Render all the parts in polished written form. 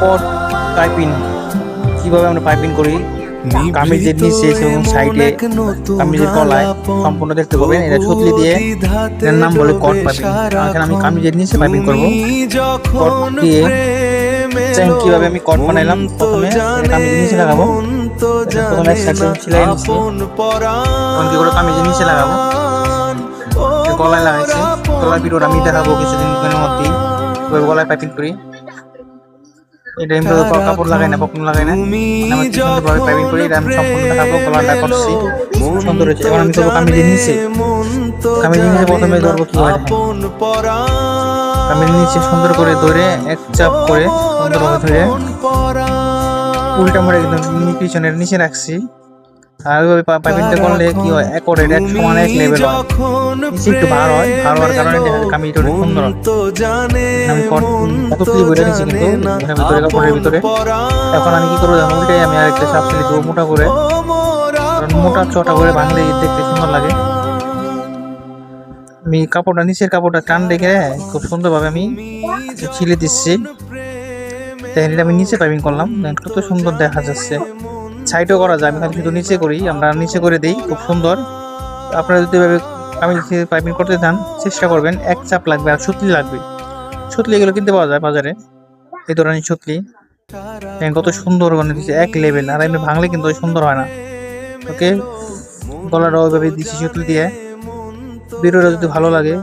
কট piping, কিভাবে আমরা piping করি কামিজের নিচে এবং সাইডে কামিজের গলায় সম্পূর্ণ দেখতে পাবেন। এটা সুতলি দিয়ে, এর নাম বলে কট পাইপিং। এখানে আমি কামিজের নিচে পাইপিং করব। কট দিয়ে কিভাবে আমি কট বানাইলাম, প্রথমে কামিজের নিচে লাগাবো। প্রথমে এক সাইডে সেলাই নিচ্ছি, এখন কি করে কামিজের নিচে লাগাবো, গলায় লাগাইছি। গলার ভিডিও আমি দেখাবো কিছুদিনের মধ্যেই গলায় পাইপিং করি। এটা আমি কাপড় লাগাই না, কখনো লাগাই না, আমি সুন্দরভাবে পাইপিং করি। এটা আমি সম্পূর্ণ দেখাবো। গলাটা করছি সুন্দর হয়েছে। এখন আমি করবো কামিজের নিচে। কামিজের নিচে প্রথমে ধরবো কি হয়, কামিজের নিচে সুন্দর করে ধরে এক চাপ করে সুন্দরভাবে ধরে উল্টা মরে একদম পিছনের নিচে রাখছি। আর ওইভাবে পাইপিংটা করলে কি হয়, এক সমান এক লেভেল হয়। নিচে একটু ভার হয়, ভার হওয়ার কারণে কামিজটা অনেক সুন্দর হয়। আমি কতগুলি বইটা নিচ্ছি কিন্তু ভিতরে কাপড়ের ভিতরে। এখন আমি কি করবো, উল্টে আমি আরেকটা সাপ সিলি দেবো মোটা করে, কারণ মোটা চটা করে বাংলে দেখতে সুন্দর লাগে। আমি কাপড়টা নিচের কাপড়টা টান রেখে খুব সুন্দরভাবে আমি ছিলে দিচ্ছি। আমি নিচে পাইপিং করলাম, কত সুন্দর দেখা যাচ্ছে। সাইডও করা যায়, আমি কিন্তু নিচে করি, আমরা নিচে করে দিই, খুব সুন্দর। আপনারা যদি আমি পাইপিং করতে চান চেষ্টা করবেন, এক চাপ লাগবে আর সুতলি লাগবে। সুতলি এগুলো কিনতে পাওয়া যায় বাজারে, এই ধরনের সুতলি। কত সুন্দর মানে দিচ্ছে, এক লেভেল। আর এমনি ভাঙলে কিন্তু সুন্দর হয় না। ওকে, গলাটা ওইভাবে দিচ্ছি সুতলি দিয়ে। ভিডিওটা যদি ভালো লাগে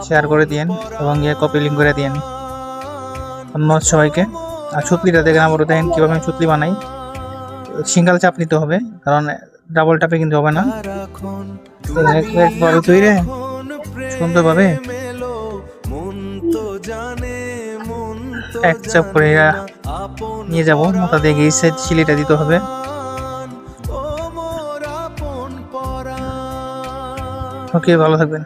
শেয়ার করে দিয়েন এবং কপি লিঙ্ক করে দিয়েন। ধন্যবাদ সবাইকে। আর সুতলিটা দেখেন, আবারও দেখেন কীভাবে আমি সুতলি বানাই। সিঙ্গেল চাপ নিতে হবে, কারণ ডাবল চাপে কিন্তু হবে না। একভাবে তৈরি সুন্দরভাবে এক চাপ করে নিয়ে যাব, মাথা দিয়ে এই সাইড সিলিটা দিতে হবে। ওকে, ভালো থাকবেন।